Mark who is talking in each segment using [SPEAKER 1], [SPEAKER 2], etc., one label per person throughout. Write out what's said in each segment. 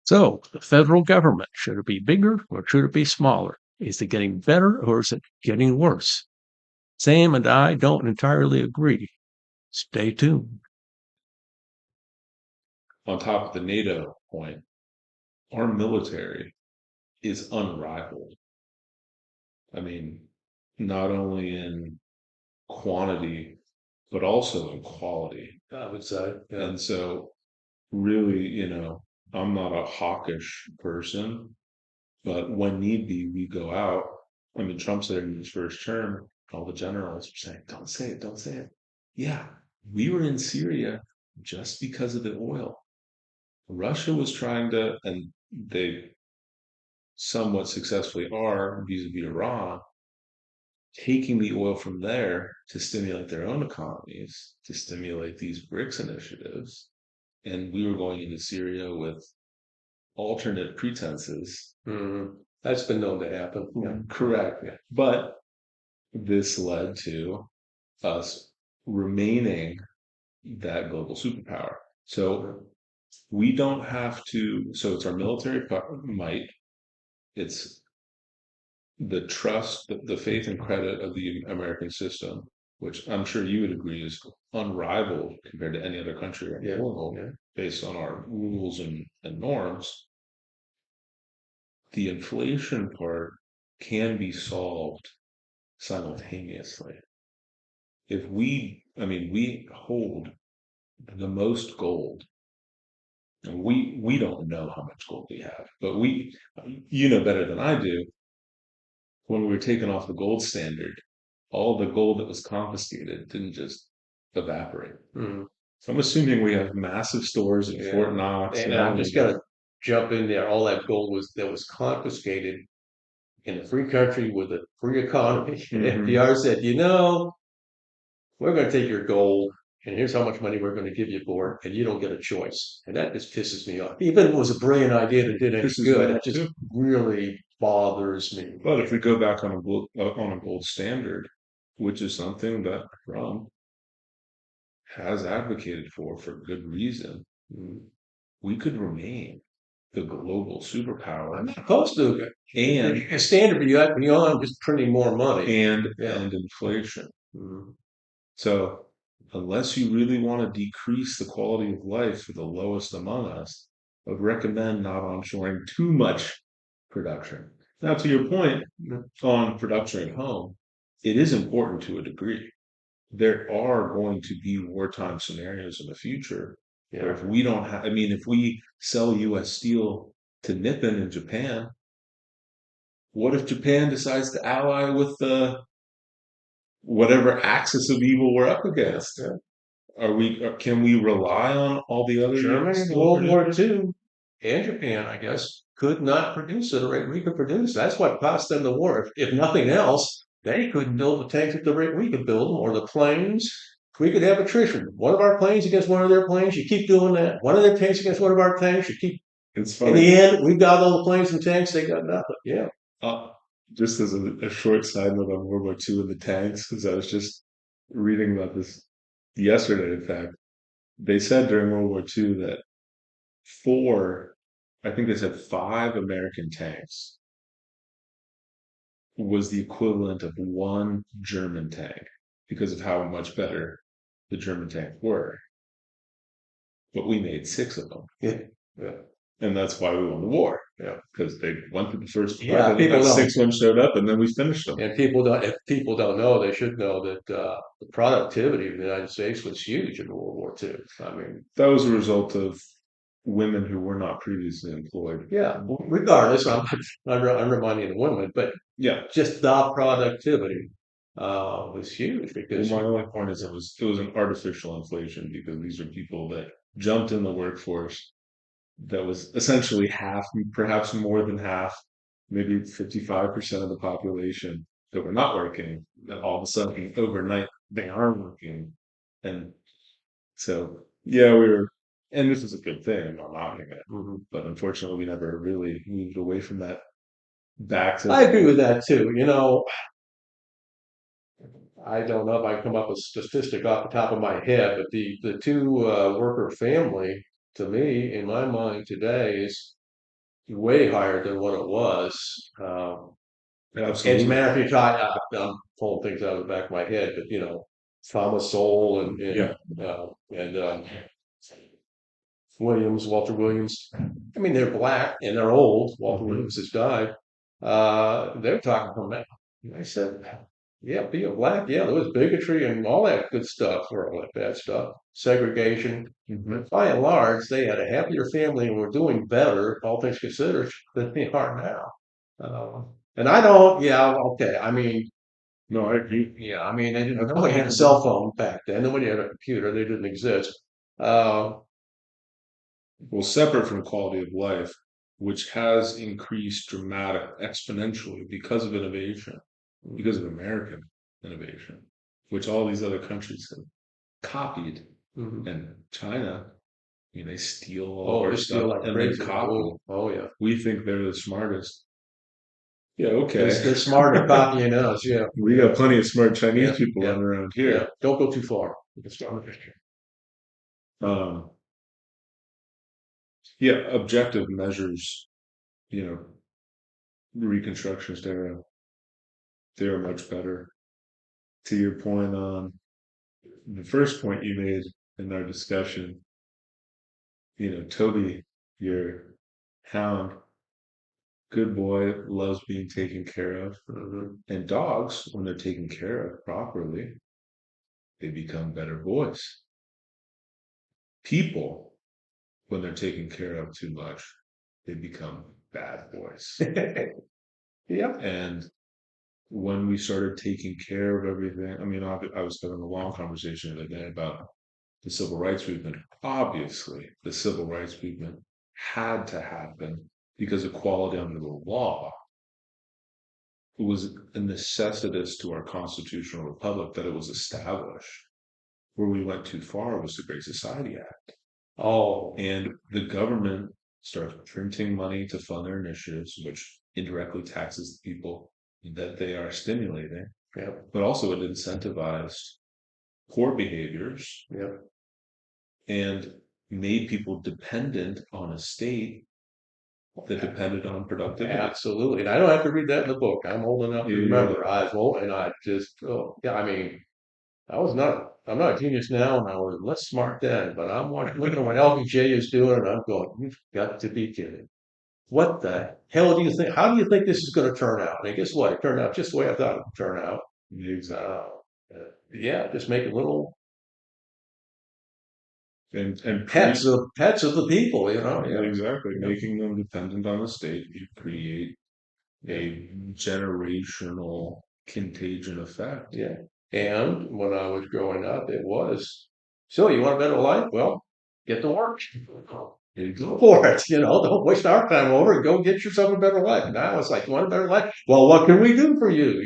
[SPEAKER 1] So, the federal government, should it be bigger or should it be smaller? Is it getting better or is it getting worse? Sam and I don't entirely agree. Stay tuned.
[SPEAKER 2] On top of the NATO point, our military is unrivaled. I mean, not only in quantity, but also in quality.
[SPEAKER 1] I would say, yeah.
[SPEAKER 2] And so, really, I'm not a hawkish person, but when need be, we go out. I mean, Trump's there in his first term. All the generals are saying, don't say it, don't say it. Yeah, we were in Syria just because of the oil. Russia was trying to, and they somewhat successfully are vis-a-vis Iran, taking the oil from there to stimulate their own economies, to stimulate these BRICS initiatives. And we were going into Syria with alternate pretenses.
[SPEAKER 1] That's been known to happen. Yeah.
[SPEAKER 2] Correct.
[SPEAKER 1] Yeah.
[SPEAKER 2] But this led to us remaining that global superpower. So we don't have to, so it's our military might, it's the trust, the faith and credit of the American system, which I'm sure you would agree is unrivaled compared to any other country in the world,
[SPEAKER 1] Yeah.
[SPEAKER 2] based on our rules and norms. The inflation part can be solved simultaneously. I mean, we hold the most gold. And we don't know how much gold we have, but you know better than I do, when we were taken off the gold standard, all the gold that was confiscated didn't just evaporate. So I'm assuming we have massive stores in Fort Knox.
[SPEAKER 1] And I'm just gonna jump in there. All that gold that was confiscated in a free country with a free economy. And FDR said, we're going to take your gold, and here's how much money we're going to give you for it, and you don't get a choice. And that just pisses me off. Even if it was a brilliant idea that did any good, it just really bothers me.
[SPEAKER 2] But if we go back on a gold standard, which is something that Trump has advocated for good reason, we could remain the global superpower.
[SPEAKER 1] I'm not opposed to it.
[SPEAKER 2] And
[SPEAKER 1] a standard beyond just printing more money
[SPEAKER 2] and inflation. So unless you really want to decrease the quality of life for the lowest among us, I would recommend not onshoring too much production. Now, to your point on production at home, it is important to a degree. There are going to be wartime scenarios in the future. Where if we don't have, I mean, if we sell U.S. steel to Nippon in Japan, what if Japan decides to ally with whatever axis of evil we're up against? Can we rely on all the other
[SPEAKER 1] Germany in World War II and Japan, I guess, could not produce at the rate we could produce. That's what cost them the war. If nothing else, they couldn't build the tanks at the rate we could build them, or the planes. We could have attrition. One of our planes against one of their planes, you keep doing that. One of their tanks against one of our tanks, you keep.
[SPEAKER 2] It's funny.
[SPEAKER 1] In the end, we got all the planes and tanks, they got nothing. Yeah.
[SPEAKER 2] Just as a short side note on World War II and the tanks, because I was just reading about this yesterday, in fact. They said during World War II that I think they said five American tanks was the equivalent of one German tank because of how much better the German tanks were. But we made six of them.
[SPEAKER 1] Yeah.
[SPEAKER 2] And that's why we won the war. Yeah, because they went through the first
[SPEAKER 1] part, and people
[SPEAKER 2] that six ones showed up, and then we finished them.
[SPEAKER 1] And if people don't know, they should know that the productivity of the United States was huge in World War II. I mean,
[SPEAKER 2] that was a result of women who were not previously employed.
[SPEAKER 1] Yeah, regardless, I'm reminding the women, but
[SPEAKER 2] yeah,
[SPEAKER 1] just the productivity was huge because.
[SPEAKER 2] Well, my only point is it was an artificial inflation because these are people that jumped in the workforce that was essentially half, perhaps more than half, maybe 55% of the population that were not working. That all of a sudden, overnight, they are working, and so yeah, and this is a good thing. I'm not knocking it, but unfortunately, we never really moved away from that. Back to
[SPEAKER 1] I agree with that too. I don't know if I come up with a statistic off the top of my head, but the two worker family, to me, in my mind today, is way higher than what it was. As a
[SPEAKER 2] Absolutely.
[SPEAKER 1] matter of fact, I'm pulling things out of the back of my head, but Thomas Sowell
[SPEAKER 2] Yeah.
[SPEAKER 1] and Williams, Walter Williams. I mean, they're black and they're old. Walter
[SPEAKER 2] Mhm.
[SPEAKER 1] Williams has died. They're talking from that. And I said, yeah, being black, yeah, there was bigotry and all that good stuff, or all that bad stuff, segregation.
[SPEAKER 2] Mhm.
[SPEAKER 1] By and large, they had a happier family and were doing better, all things considered, than they are now. Uh, and I don't, yeah, okay. I mean,
[SPEAKER 2] No, I agree.
[SPEAKER 1] yeah, I mean, nobody had a cell phone back then. Nobody had a computer. They didn't exist. Uh,
[SPEAKER 2] Well, separate from quality of life, which has increased exponentially because of innovation, because of American innovation, which all these other countries have copied.
[SPEAKER 1] mhm.
[SPEAKER 2] And China, I mean, they steal all of
[SPEAKER 1] Oh,
[SPEAKER 2] our
[SPEAKER 1] they steal
[SPEAKER 2] stuff
[SPEAKER 1] like
[SPEAKER 2] and then
[SPEAKER 1] crazy.
[SPEAKER 2] copy.
[SPEAKER 1] Oh yeah.
[SPEAKER 2] We think they're the smartest. Yeah,
[SPEAKER 1] They're,
[SPEAKER 2] okay.
[SPEAKER 1] they're smarter copying us. Yeah.
[SPEAKER 2] We
[SPEAKER 1] Yeah.
[SPEAKER 2] got plenty of smart Chinese
[SPEAKER 1] Yeah.
[SPEAKER 2] people
[SPEAKER 1] Yeah.
[SPEAKER 2] running around
[SPEAKER 1] Yeah.
[SPEAKER 2] here.
[SPEAKER 1] Don't go too far. It's smarter.
[SPEAKER 2] Um, yeah, objective measures, you know, reconstructionist era, they're much better. To your point on the first point you made in our discussion, Toby, your hound, good boy, loves being taken care of.
[SPEAKER 1] Mhm.
[SPEAKER 2] And dogs, when they're taken care of properly, they become better boys. People, when they're taken care of too much, they become bad boys.
[SPEAKER 1] Yeah.
[SPEAKER 2] And when we started taking care of everything, I mean, I was having a long conversation the other day about the civil rights movement. Obviously, the civil rights movement had to happen because equality under the law was a necessitous to our constitutional republic that it was established. Where we went too far was the Great Society Act.
[SPEAKER 1] Oh,
[SPEAKER 2] And the government starts printing money to fund their initiatives, which indirectly taxes the people that they are stimulating,
[SPEAKER 1] yeah.
[SPEAKER 2] but also it incentivized poor behaviors
[SPEAKER 1] Yeah.
[SPEAKER 2] and made people dependent on a state that depended on productivity.
[SPEAKER 1] Absolutely. And I don't have to read that in the book. I'm old enough to
[SPEAKER 2] Yeah,
[SPEAKER 1] remember. I was old and I just, oh, yeah, I mean, I'm not a genius now and I was less smart then, but I'm looking at what LBJ is doing and I'm going, you've got to be kidding. What the hell do you think? How do you think this is going to turn out? And guess what? It turned out just the way I thought it would turn out.
[SPEAKER 2] exactly.
[SPEAKER 1] Yeah, just making little
[SPEAKER 2] And
[SPEAKER 1] pets of the people, you know? Yeah.
[SPEAKER 2] exactly,
[SPEAKER 1] Yeah.
[SPEAKER 2] making them dependent on the state, you create
[SPEAKER 1] Yeah.
[SPEAKER 2] a generational contagion effect.
[SPEAKER 1] Yeah. And when I was growing up, it was, so you want a better life? Well, get to work. Go for it. Don't waste our time over it. Go get yourself a better life. Now it's like, you want a better life? Well, what can we do for you?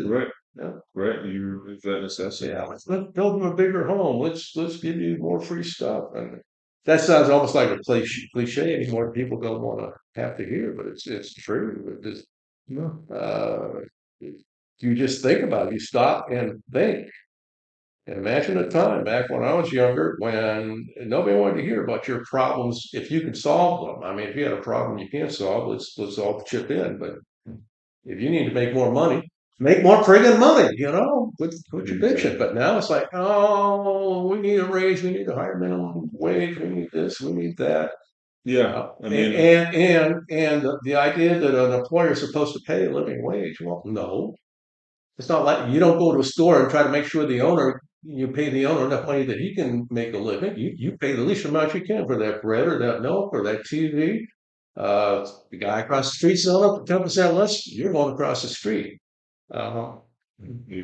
[SPEAKER 2] Right,
[SPEAKER 1] Yeah.
[SPEAKER 2] right. You remove that necessity.
[SPEAKER 1] Yeah, let's build them a bigger home. Let's give you more free stuff. And that sounds almost like a cliche anymore. People don't want to have to hear, but it's true.
[SPEAKER 2] Yeah.
[SPEAKER 1] Uh, you just think about it. You stop and think. And imagine a time back when I was younger when nobody wanted to hear about your problems if you could solve them. I mean, if you had a problem you can't solve, let's all chip in. But if you need to make more money, make more friggin' money, quit your bitching. But now it's like, oh, we need a raise, we need a higher minimum wage, we need this, we need that.
[SPEAKER 2] Yeah, I mean,
[SPEAKER 1] And the idea that an employer is supposed to pay a living wage, well, no, it's not like you don't go to a store and try to make sure you pay the owner enough money that he can make a living. You pay the least amount you can for that bread or that milk or that TV. The guy across the street selling up 10% less, you're going across the street. Uh,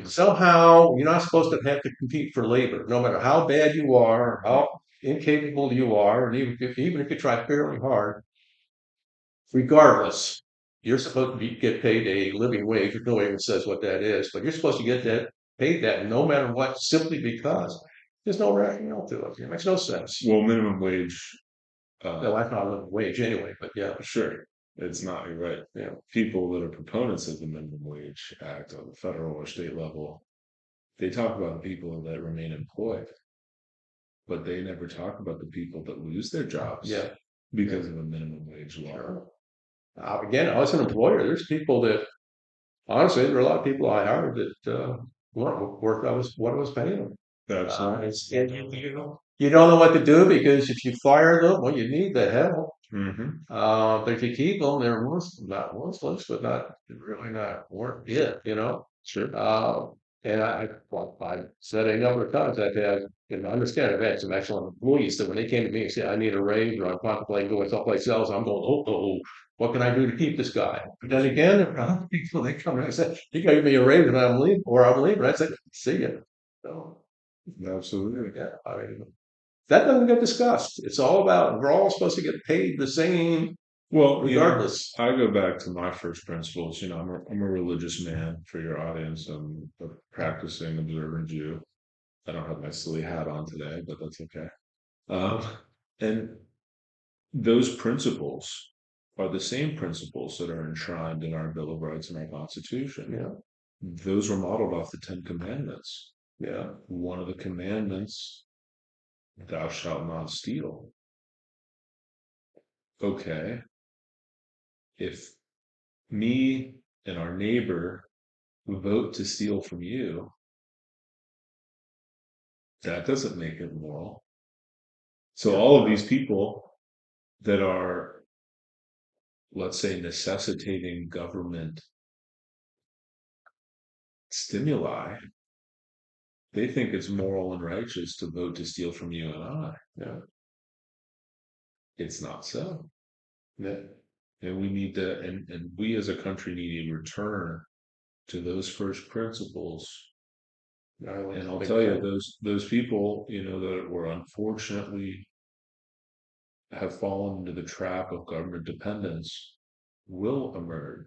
[SPEAKER 1] Somehow you're not supposed to have to compete for labor, no matter how bad you are, how incapable you are, and even if you try fairly hard, regardless, you're supposed to get paid a living wage. No one even says what that is, but you're supposed to get that paid that no matter what, simply because there's no rationale to it. It makes no sense.
[SPEAKER 2] well, minimum wage,
[SPEAKER 1] No, that's not a living wage anyway, but yeah,
[SPEAKER 2] sure, it's not, you're right.
[SPEAKER 1] yeah,
[SPEAKER 2] People that are proponents of the minimum wage act on the federal or state level, they talk about the people that remain employed, but they never talk about the people that lose their jobs
[SPEAKER 1] yeah,
[SPEAKER 2] because of a minimum wage law.
[SPEAKER 1] sure. Again, I was an employer. There's people that honestly, there are a lot of people I hired that weren't worth what I was paying them.
[SPEAKER 2] Absolutely.
[SPEAKER 1] And you don't know what to do because if you fire them, well, you need the help.
[SPEAKER 2] Hmm.
[SPEAKER 1] But if you keep them, they're not worthless, but not really not worth it, you know.
[SPEAKER 2] Sure.
[SPEAKER 1] And well, I said a number of times I've had, and I understand I've had some excellent employees that when they came to me and said, I need a raise or I'm contemplating going someplace else, I'm going, what can I do to keep this guy? But then again, there are other people they come and I said, you got to give me a raise and I'm leaving, or I'm leaving. I said, see ya. So,
[SPEAKER 2] Absolutely.
[SPEAKER 1] yeah, I mean, that doesn't get discussed. It's all about we're all supposed to get paid the same
[SPEAKER 2] Well,
[SPEAKER 1] regardless.
[SPEAKER 2] I go back to my first principles. I'm a religious man for your audience. I'm a practicing observant Jew. I don't have my silly hat on today, but that's okay. Um, and those principles are the same principles that are enshrined in our Bill of Rights and our Constitution.
[SPEAKER 1] Yeah,
[SPEAKER 2] Those were modeled off the Ten Commandments.
[SPEAKER 1] yeah,
[SPEAKER 2] One of the commandments, thou shalt not steal. Okay, if me and our neighbor vote to steal from you, that doesn't make it moral. So
[SPEAKER 1] yeah.
[SPEAKER 2] all of these people that are, let's say, necessitating government stimuli, they think it's moral and righteous to vote to steal from you and I.
[SPEAKER 1] Yeah,
[SPEAKER 2] It's not so.
[SPEAKER 1] yeah.
[SPEAKER 2] And we need to, and we as a country need to return to those first principles. And I'll tell you, those people, that were unfortunately have fallen into the trap of government dependence will emerge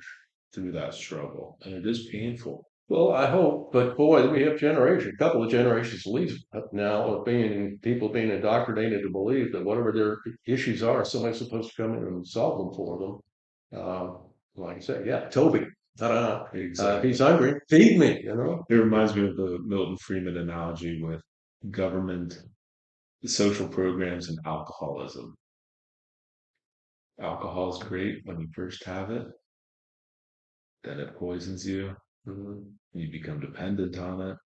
[SPEAKER 2] through that struggle. And it is painful.
[SPEAKER 1] Well, I hope, but boy, we have a couple of generations at least now of people being indoctrinated to believe that whatever their issues are, somebody's supposed to come in and solve them for them. Like I said, yeah, Toby, ta-da. If
[SPEAKER 2] Exactly.
[SPEAKER 1] he's hungry, feed me, you know?
[SPEAKER 2] It reminds me of the Milton Friedman analogy with government, social programs, and alcoholism. Alcohol is great when you first have it, then it poisons you,
[SPEAKER 1] Mhm.
[SPEAKER 2] you become dependent on it,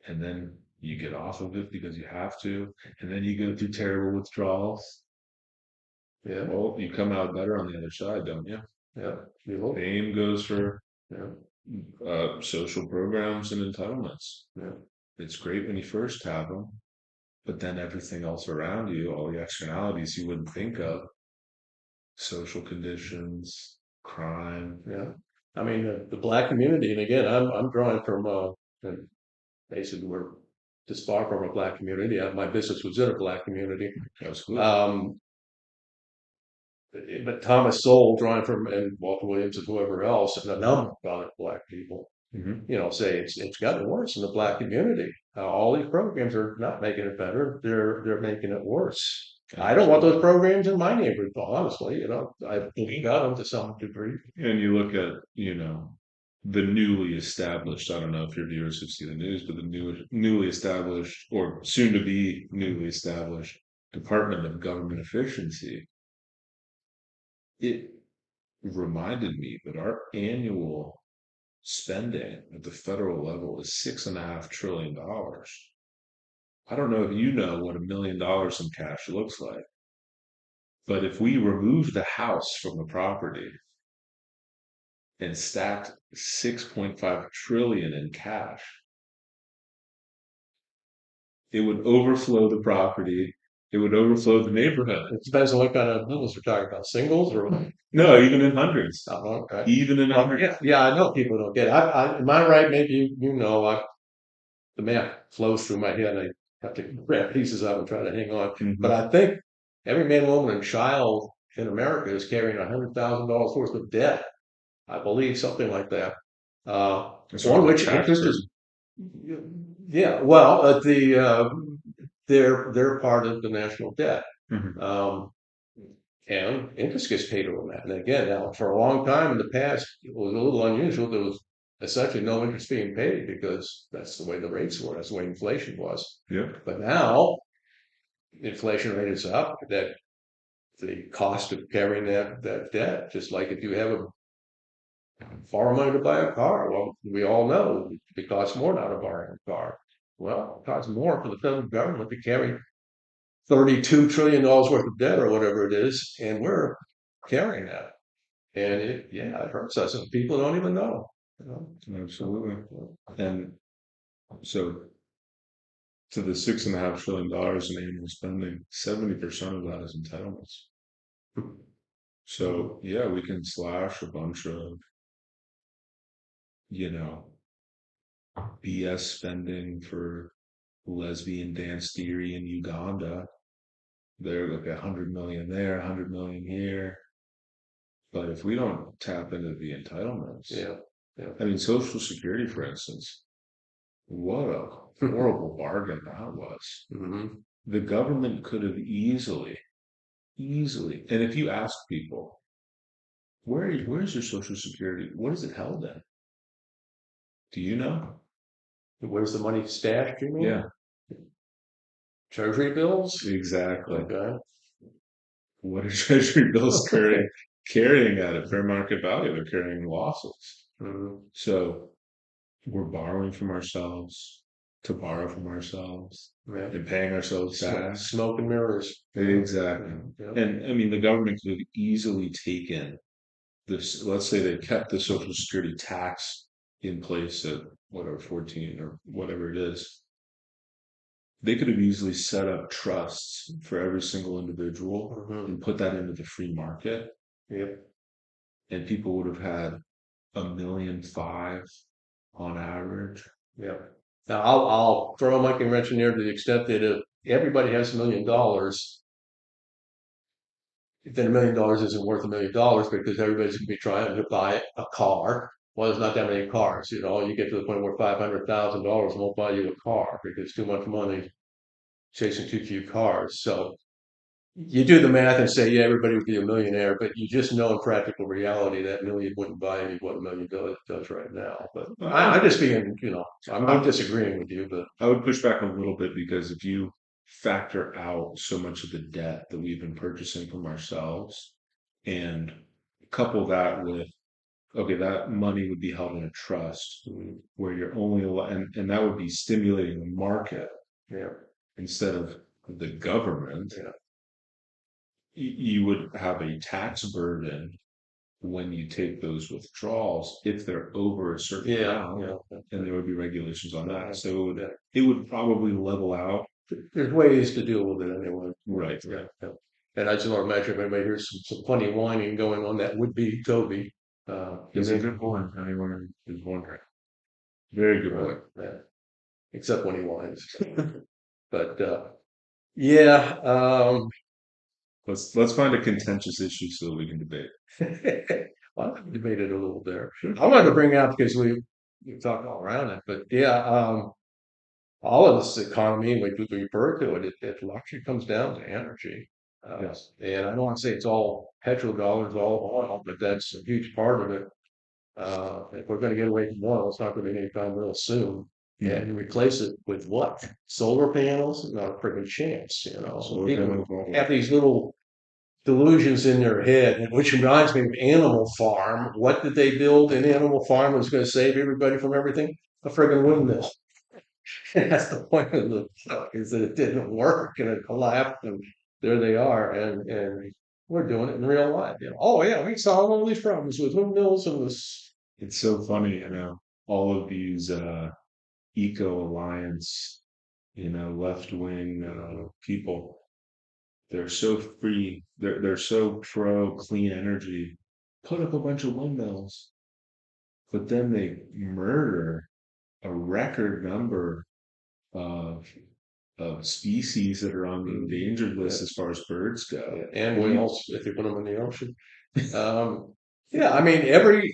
[SPEAKER 2] and then you get off of it because you have to, and then you go through terrible withdrawals.
[SPEAKER 1] Yeah,
[SPEAKER 2] Well, you come out better on the other side, don't you?
[SPEAKER 1] yeah, you hope.
[SPEAKER 2] Same goes for
[SPEAKER 1] Yeah,
[SPEAKER 2] social programs and entitlements.
[SPEAKER 1] yeah.
[SPEAKER 2] It's great when you first have them, but then everything else around you, all the externalities you wouldn't think of, social conditions, crime.
[SPEAKER 1] Yeah. I mean, the black community, and again, I'm drawing from, and basically we're just far from a black community. My business was in a black community.
[SPEAKER 2] Absolutely.
[SPEAKER 1] Um, but Thomas Sowell, drawing from, and Walter Williams and whoever else, and a number of other black people,
[SPEAKER 2] Hmm.
[SPEAKER 1] say it's gotten worse in the black community. All these programs are not making it better; they're making it worse. I don't want those programs in my neighborhood, honestly. I believe got them to some degree.
[SPEAKER 2] And you look at, the newly established, I don't know if your viewers have seen the news, but the newly established or soon to be newly established Department of Government Efficiency, it reminded me that our annual spending at the federal level is $6.5 trillion. I don't know if you know what $1 million in cash looks like, but if we remove the house from the property and stacked 6.5 trillion in cash, it would overflow the property. It would overflow the neighborhood.
[SPEAKER 1] It depends on what kind of bills we're talking about, singles or
[SPEAKER 2] No, even in hundreds.
[SPEAKER 1] oh, okay.
[SPEAKER 2] Even in hundreds.
[SPEAKER 1] Yeah, yeah, I know people don't get it. Am I right? Maybe the math flows through my head. I have to grab pieces out and try to hang on. But
[SPEAKER 2] Mhm.
[SPEAKER 1] I think every man, woman, and child in America is carrying $100,000 worth of debt. I believe something like that.
[SPEAKER 2] That's
[SPEAKER 1] On
[SPEAKER 2] what the
[SPEAKER 1] which
[SPEAKER 2] tax
[SPEAKER 1] interest is, yeah. Well, they're part of the national debt.
[SPEAKER 2] burden. Mhm.
[SPEAKER 1] Um, and interest gets paid on that. And again, now for a long time in the past, it was a little unusual. There was essentially no interest being paid because that's the way the rates were. That's the way inflation was.
[SPEAKER 2] Yeah.
[SPEAKER 1] But now inflation rate is up. That the cost of carrying that debt. Just like if you have a borrow money to buy a car, well, we all know it costs more now to borrow a car. Well, it costs more for the federal government to carry $32 trillion worth of debt or whatever it is, and we're carrying that. And it hurts us, and people don't even know. You know?
[SPEAKER 2] Absolutely. And so to the $6.5 trillion in annual spending, 70% of that is entitlements. So yeah, we can slash a bunch of, you know, BS spending for lesbian dance theory in Uganda. They're like 100 million there, 100 million here. But if we don't tap into the entitlements,
[SPEAKER 1] Yeah, yeah.
[SPEAKER 2] I mean, Social Security, for instance, what a horrible bargain that was.
[SPEAKER 1] Hmm.
[SPEAKER 2] The government could have easily, and if you ask people, where's your Social Security? What is it held in? Do you know?
[SPEAKER 1] Where's the money stashed, you mean?
[SPEAKER 2] Yeah,
[SPEAKER 1] Treasury bills?
[SPEAKER 2] exactly.
[SPEAKER 1] Okay.
[SPEAKER 2] What are Treasury bills carrying at fair market value? They're carrying losses.
[SPEAKER 1] Mhm.
[SPEAKER 2] So we're borrowing from ourselves to borrow from ourselves
[SPEAKER 1] Yeah.
[SPEAKER 2] and paying ourselves back.
[SPEAKER 1] Smoke and mirrors.
[SPEAKER 2] Exactly.
[SPEAKER 1] Yeah.
[SPEAKER 2] And I mean, the government could have easily taken this. Let's say they kept the Social Security tax in place at whatever 14 or whatever it is. They could have easily set up trusts for every single individual
[SPEAKER 1] Mhm.
[SPEAKER 2] and put that into the free market,
[SPEAKER 1] Yep.
[SPEAKER 2] and people would have had 1.5 million on average.
[SPEAKER 1] Yeah. Now I'll throw a monkey wrench in there to the extent that if everybody has $1 million, then $1 million isn't worth $1 million because everybody's gonna be trying to buy a car. Well, there's not that many cars, you know. You get to the point where $500,000 won't buy you a car because too much money chasing too few cars. So you do the math and say, yeah, everybody would be a millionaire, but you just know in practical reality that million wouldn't buy you what $1 million does right now. But I'm just being, I'm disagreeing with you, but
[SPEAKER 2] I would push back a little bit because if you factor out so much of the debt that we've been purchasing from ourselves and couple that with, okay, that money would be held in a trust where you're only allowed, and that would be stimulating the market
[SPEAKER 1] yeah,
[SPEAKER 2] instead of the government.
[SPEAKER 1] yeah,
[SPEAKER 2] You would have a tax burden when you take those withdrawals if they're over a certain
[SPEAKER 1] yeah,
[SPEAKER 2] amount,
[SPEAKER 1] yeah.
[SPEAKER 2] and there would be regulations on that. So
[SPEAKER 1] Yeah.
[SPEAKER 2] it would probably level out.
[SPEAKER 1] There's ways to deal with it anyway.
[SPEAKER 2] Right.
[SPEAKER 1] Yeah, yeah. And I just want to mention, if anybody hears some funny whining going on, that would be Toby.
[SPEAKER 2] He's a good boy. Anyone is wondering. Very good boy.
[SPEAKER 1] Right, yeah. Except when he whines. But yeah,
[SPEAKER 2] Let's find a contentious issue so that we can debate.
[SPEAKER 1] well, I've debated a little there. I wanted to bring out because we talked all around it, but yeah, all of this economy, we refer to it largely comes down to energy.
[SPEAKER 2] Yes.
[SPEAKER 1] And I don't want to say it's all petrodollars, all oil, but that's a huge part of it. If we're going to get away from oil, it's not going to be anytime real soon. And replace it with what? Solar panels? Not a freaking chance, you know. So
[SPEAKER 2] Solar
[SPEAKER 1] people
[SPEAKER 2] panels.
[SPEAKER 1] have these little delusions in their head, which reminds me of Animal Farm. What did they build in Animal Farm that was going to save everybody from everything? A friggin' windmill. That's the point of the book, is that it didn't work and it collapsed, and there they are, and we're doing it in real life. You know, oh yeah, we solve all these problems with windmills and this.
[SPEAKER 2] It's so funny, all of these eco alliance, left wing people. They're so free. They're so pro clean energy. Put up a bunch of windmills, but then they murder a record number of species that are on the endangered list as far as birds go.
[SPEAKER 1] And whales, if you put them in the ocean. Yeah, I mean, every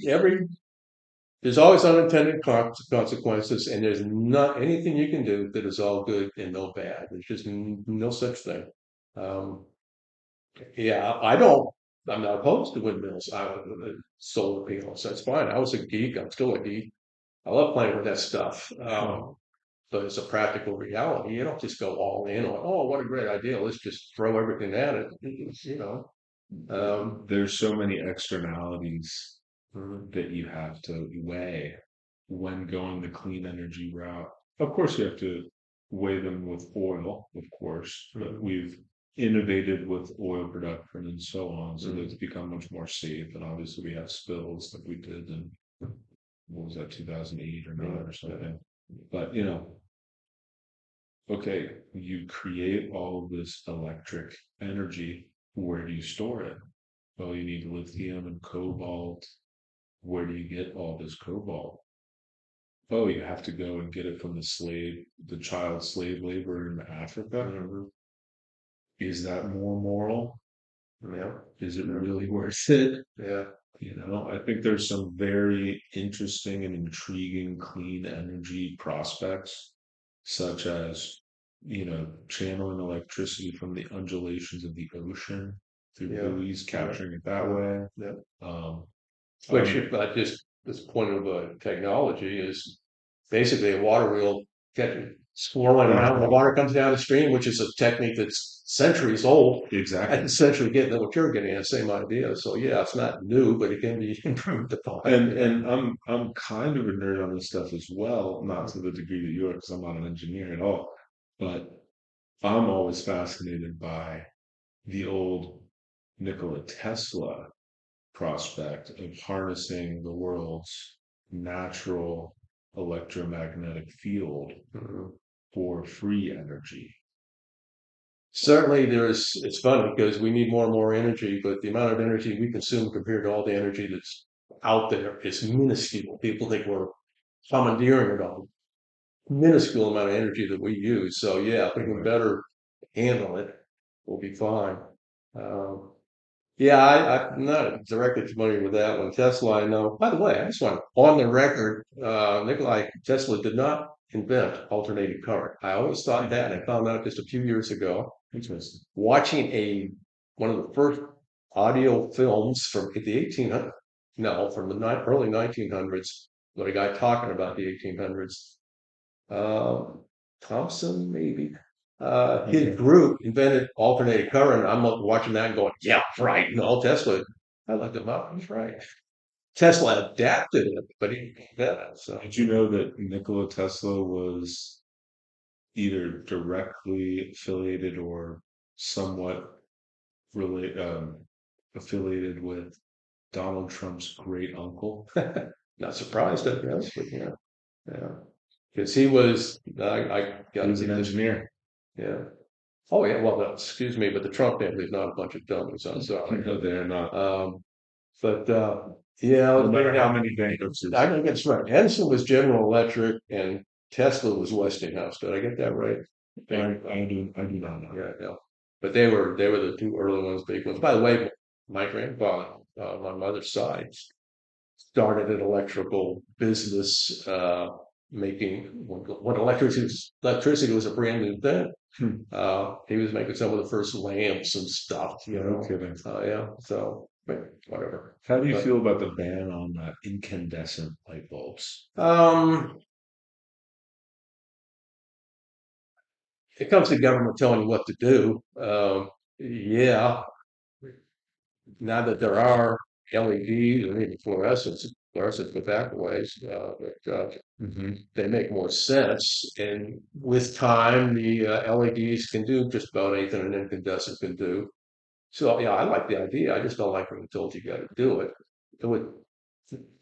[SPEAKER 1] there's always unintended consequences, and there's not anything you can do that is all good and no bad. There's just no such thing. Um, yeah, I don't. I'm not opposed to windmills. Solar panels. That's fine. I was a geek. I'm still a geek. I love playing with that stuff. But it's a practical reality. You don't just go all in on, oh, what a great idea. Let's just throw everything at it.
[SPEAKER 2] There's so many externalities
[SPEAKER 1] Mhm.
[SPEAKER 2] that you have to weigh when going the clean energy route. Of course, you have to weigh them with oil, of course, but
[SPEAKER 1] Mhm.
[SPEAKER 2] we've innovated with oil production and so on, so that it's
[SPEAKER 1] Mhm.
[SPEAKER 2] become much more safe. And obviously, we have spills that we did in, what was that, 2008 or
[SPEAKER 1] Yeah,
[SPEAKER 2] 9 or
[SPEAKER 1] yeah,
[SPEAKER 2] something. But, okay, you create all of this electric energy. Where do you store it? Well, you need lithium and cobalt. Where do you get all this cobalt? Oh, you have to go and get it from the child slave labor in Africa.
[SPEAKER 1] mhm,
[SPEAKER 2] Is that more moral?
[SPEAKER 1] yeah,
[SPEAKER 2] Is it
[SPEAKER 1] yeah,
[SPEAKER 2] really worth it?
[SPEAKER 1] yeah,
[SPEAKER 2] I think there's some very interesting and intriguing clean energy prospects, such as, channeling electricity from the undulations of the ocean through
[SPEAKER 1] yeah,
[SPEAKER 2] buoys,
[SPEAKER 1] yeah,
[SPEAKER 2] capturing it that
[SPEAKER 1] yeah,
[SPEAKER 2] way.
[SPEAKER 1] yeah.
[SPEAKER 2] Um,
[SPEAKER 1] Which,
[SPEAKER 2] um,
[SPEAKER 1] if I just this point of technology is basically a water wheel catching, swirling around. The water comes down the stream, which is a technique that's centuries old. And
[SPEAKER 2] exactly.
[SPEAKER 1] essentially getting at what you're getting at, the same idea. So yeah, it's not new, but it can be improved upon. Yeah.
[SPEAKER 2] And I'm kind of a nerd on this stuff as well, not to the degree that you are, because I'm not an engineer at all. But I'm always fascinated by the old Nikola Tesla prospect of harnessing the world's natural electromagnetic field
[SPEAKER 1] Mhm.
[SPEAKER 2] for free energy.
[SPEAKER 1] Certainly, it's funny because we need more and more energy, but the amount of energy we consume compared to all the energy that's out there is minuscule. People think we're commandeering it all. Minuscule amount of energy that we use. So yeah, if we can
[SPEAKER 2] Right.
[SPEAKER 1] better handle it, we'll be fine. Um, yeah, I'm not directly familiar with that one. Tesla, I know. By the way, I just want on the record, Nikolai Tesla did not invent alternating current. I always thought that, and I found out just a few years ago,
[SPEAKER 2] Interesting.
[SPEAKER 1] watching one of the first audio films from the 1800s, no, from the early 1900s, with a guy talking about the 1800s. Thompson, maybe. His
[SPEAKER 2] Okay.
[SPEAKER 1] group invented alternating current. I'm watching that and going, yeah, right. No, Tesla. I looked him up. He's right. Tesla adapted it, but he didn't invent it. So,
[SPEAKER 2] Did you know that Nikola Tesla was either directly affiliated or somewhat affiliated with Donald Trump's great uncle?
[SPEAKER 1] not surprised, I guess, but yeah, yeah. Because he was, I got
[SPEAKER 2] He
[SPEAKER 1] to
[SPEAKER 2] was an
[SPEAKER 1] give this,
[SPEAKER 2] engineer.
[SPEAKER 1] yeah. Oh, yeah, well, no, excuse me, but the Trump family is not a bunch of dummies. I'm sorry.
[SPEAKER 2] No, they're not.
[SPEAKER 1] Um, but yeah,
[SPEAKER 2] No matter how
[SPEAKER 1] anyhow,
[SPEAKER 2] many bankruptcies.
[SPEAKER 1] I think that's right. Edison was General Electric and Tesla was Westinghouse. Did I get that right?
[SPEAKER 2] I do not know.
[SPEAKER 1] Yeah, no. But they were the two early ones, big ones. By the way, my grandfather, my mother's side, started an electrical business, making when electricity was a brand new thing.
[SPEAKER 2] Hmm.
[SPEAKER 1] He was making some of the first lamps and stuff,
[SPEAKER 2] No kidding.
[SPEAKER 1] Yeah, so, but whatever.
[SPEAKER 2] How do you
[SPEAKER 1] But
[SPEAKER 2] feel about the ban on incandescent light bulbs?
[SPEAKER 1] it comes to government telling you what to do. Yeah, now that there are LEDs and even fluorescent with ways,
[SPEAKER 2] Hmm.
[SPEAKER 1] they make more sense. And with time, the LEDs can do just about anything an incandescent can do. So yeah, I like the idea. I just don't like being told you got to do it. It would,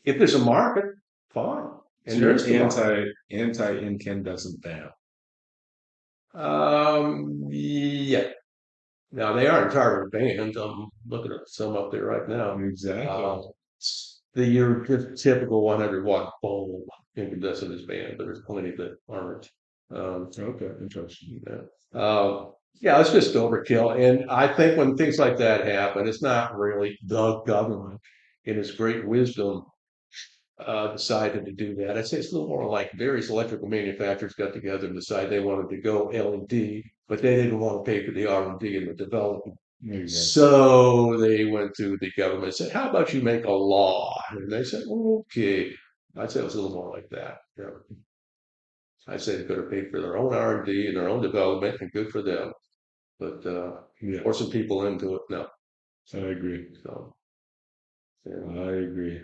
[SPEAKER 1] if there's a market, fine.
[SPEAKER 2] So
[SPEAKER 1] And there
[SPEAKER 2] you're
[SPEAKER 1] is the market.
[SPEAKER 2] anti incandescent ban.
[SPEAKER 1] Yeah. Now they aren't entirely banned. I'm looking at some up there right now.
[SPEAKER 2] Exactly.
[SPEAKER 1] Uh, your typical 100-watt bulb incandescent is banned, but there's plenty that aren't. Um,
[SPEAKER 2] Okay, interesting.
[SPEAKER 1] yeah. Yeah, it's just overkill. And I think when things like that happen, it's not really the government in its great wisdom decided to do that. I'd say it's a little more like various electrical manufacturers got together and decided they wanted to go LED, but they didn't want to pay for the R&D and the development.
[SPEAKER 2] There you go.
[SPEAKER 1] So they went to the government and said, "How about you make a law?" And they said, "Okay." I'd say it was a little more like that. Yeah. I'd say they could have paid for their own R&D and their own development, and good for them. But
[SPEAKER 2] Yeah.
[SPEAKER 1] forcing people into it, no.
[SPEAKER 2] I agree.
[SPEAKER 1] So, yeah.
[SPEAKER 2] I agree.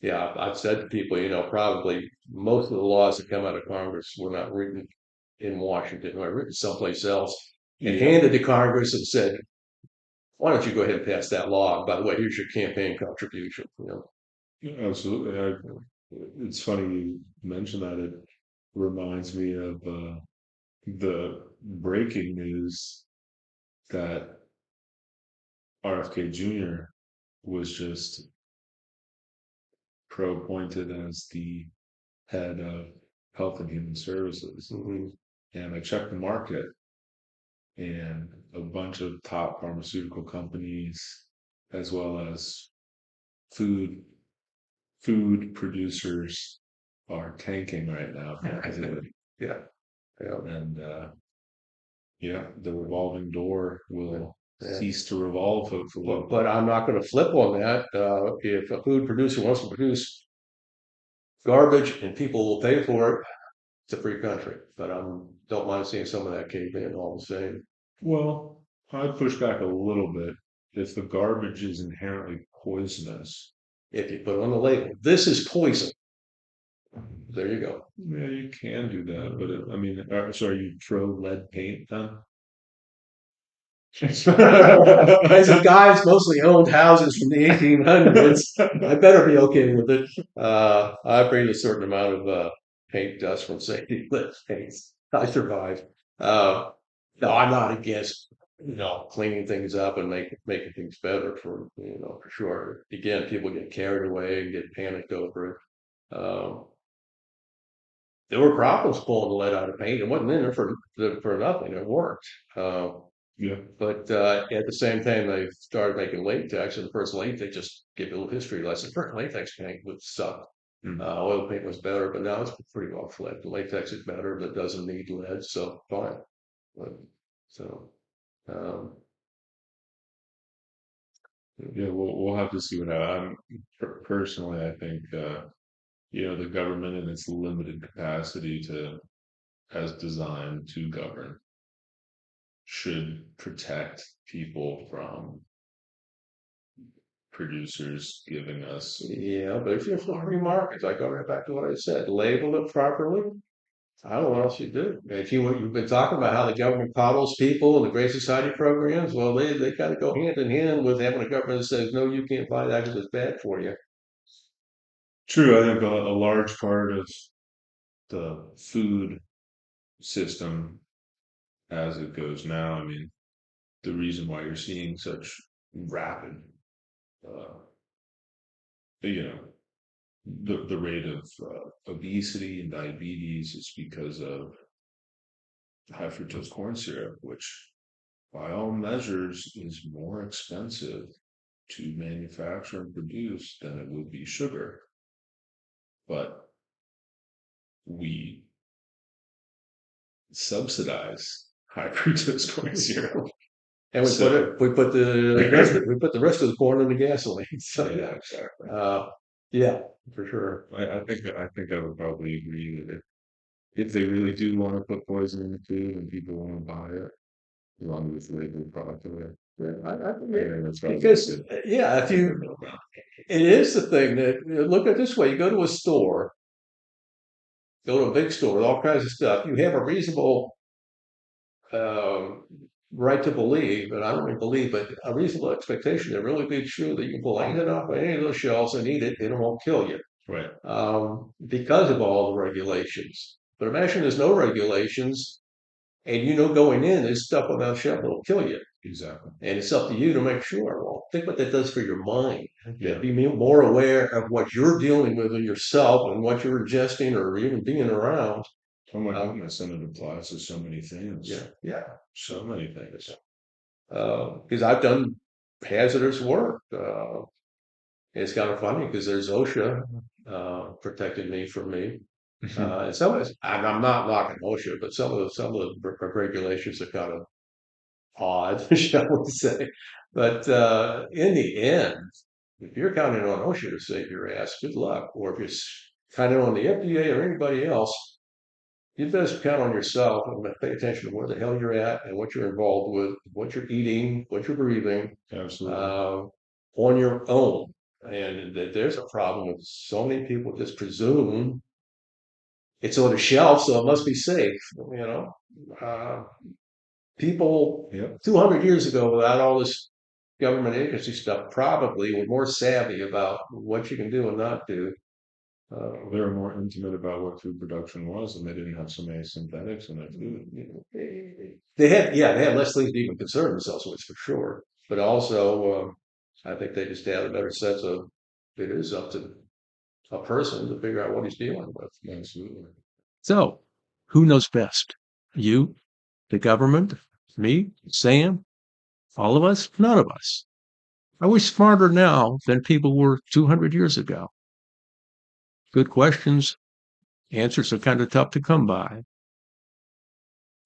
[SPEAKER 1] Yeah, I've said to people, probably most of the laws that come out of Congress were not written in Washington, or written someplace else, and
[SPEAKER 2] Yeah,
[SPEAKER 1] handed to Congress and said, "Why don't you go ahead and pass that law? By the way, here's your campaign contribution."
[SPEAKER 2] absolutely. It's funny you mentioned that. It reminds me of the breaking news that RFK Jr. was just pro-appointed as the head of Health and Human Services.
[SPEAKER 1] Mhm.
[SPEAKER 2] And I checked the market, and a bunch of top pharmaceutical companies, as well as food food producers, are tanking right now because of it.
[SPEAKER 1] Yeah, yeah,
[SPEAKER 2] And yeah, the revolving door
[SPEAKER 1] yeah.
[SPEAKER 2] will
[SPEAKER 1] Yeah.
[SPEAKER 2] cease to revolve, hopefully.
[SPEAKER 1] But I'm not going to flip on that. If a food producer wants to produce garbage and people will pay for it, it's a free country. But I don't mind seeing some of that cave in all the same.
[SPEAKER 2] Well, I'd push back a little bit. If the garbage is inherently poisonous,
[SPEAKER 1] If you put on the label, this is poison. There you go.
[SPEAKER 2] yeah, you can do that. But I mean, so are you pro lead paint then?
[SPEAKER 1] As a guy who's mostly owned houses from the 1800s, I better be okay with it. I breathe a certain amount of paint dust from safety lead paints. I survived. Uh, no, I'm not against cleaning things up and making things better for sure. Again, people get carried away and get panicked over it. There were problems pulling the lead out of paint. It wasn't in there for nothing. It worked.
[SPEAKER 2] Yeah.
[SPEAKER 1] But at the same time, they started making latex, and the first latex, just give you a little history lesson. First latex paint would suck.
[SPEAKER 2] Mm.
[SPEAKER 1] Oil paint was better, but now it's pretty well flipped. The latex is better, but doesn't need lead, so fine. But, so, um,
[SPEAKER 2] Yeah, we'll have to see what happens. Personally, I think the government in its limited capacity to as designed to govern should protect people from producers giving us.
[SPEAKER 1] yeah, but if you're free markets, I go right back to what I said. Label it properly. I don't know what else you do. If you've been talking about how the government coddles people and the Great Society programs, well, they kind of go hand in hand with having a government that says, no, you can't buy that because it's bad for you.
[SPEAKER 2] True, I think a large part of the food system as it goes now, I mean, the reason why you're seeing such rapid, uh, you know, the rate of obesity and diabetes is because of high fructose corn syrup, which by all measures is more expensive to manufacture and produce than it would be sugar. But we subsidize high fructose corn syrup.
[SPEAKER 1] And
[SPEAKER 2] So
[SPEAKER 1] we put the rest of the corn in the gasoline. So
[SPEAKER 2] yeah, exactly.
[SPEAKER 1] yeah, for sure.
[SPEAKER 2] I think I would probably agree that if they really do want to put poison in the food and people want to buy it, as long as it's labeled properly,
[SPEAKER 1] Yeah, I
[SPEAKER 2] I think that's probably
[SPEAKER 1] because
[SPEAKER 2] good.
[SPEAKER 1] yeah, if
[SPEAKER 2] Good
[SPEAKER 1] you
[SPEAKER 2] middle ground.
[SPEAKER 1] it is the thing that look at it this way: you go to a store, go to a big store with all kinds of stuff. You have a reasonable um, right to believe, and I don't really believe, but a reasonable expectation that really be true that you can pull anything off of any of those shelves and eat it, and it won't kill you
[SPEAKER 2] Right.
[SPEAKER 1] because of all the regulations. But imagine there's no regulations, and going in, there's stuff on that shelf that'll kill you.
[SPEAKER 2] Exactly.
[SPEAKER 1] And it's up to you to make sure. Well, think what that does for your mind.
[SPEAKER 2] Yeah.
[SPEAKER 1] Be more aware of what you're dealing with in yourself and what you're ingesting or even being around.
[SPEAKER 2] Oh my goodness, and it applies to so many things.
[SPEAKER 1] Yeah, yeah.
[SPEAKER 2] So many things.
[SPEAKER 1] Because I've done hazardous work. It's kind of funny because there's OSHA protecting me from me. And some of this, I'm not knocking OSHA, but some of the regulations are kind of odd, shall we say. But in the end, if you're counting on OSHA to save your ass, good luck. Or if you're counting on the FDA or anybody else, you best count on yourself and pay attention to where the hell you're at and what you're involved with, what you're eating, what you're breathing,
[SPEAKER 2] Absolutely.
[SPEAKER 1] on your own. And that there's a problem with so many people just presume it's on a shelf, so it must be safe. Uh, people
[SPEAKER 2] Yep.
[SPEAKER 1] 200 years ago, without all this government agency stuff, probably were more savvy about what you can do and not do.
[SPEAKER 2] They were more intimate about what food production was, and they didn't have so many synthetics in their food.
[SPEAKER 1] They had less things to even concern themselves with for sure. But also, I think they just had a better sense of it is up to a person to figure out what he's dealing with.
[SPEAKER 2] Absolutely.
[SPEAKER 3] So, who knows best? You, the government, me, Sam, all of us, none of us. Are we smarter now than people were 200 years ago? Good questions. Answers are kind of tough to come by.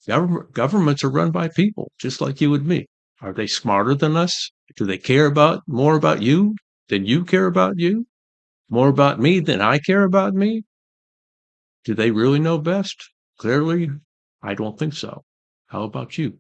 [SPEAKER 3] Governments are run by people, just like you and me. Are they smarter than us? Do they care about more about you than you care about you? More about me than I care about me? Do they really know best? Clearly, I don't think so. How about you?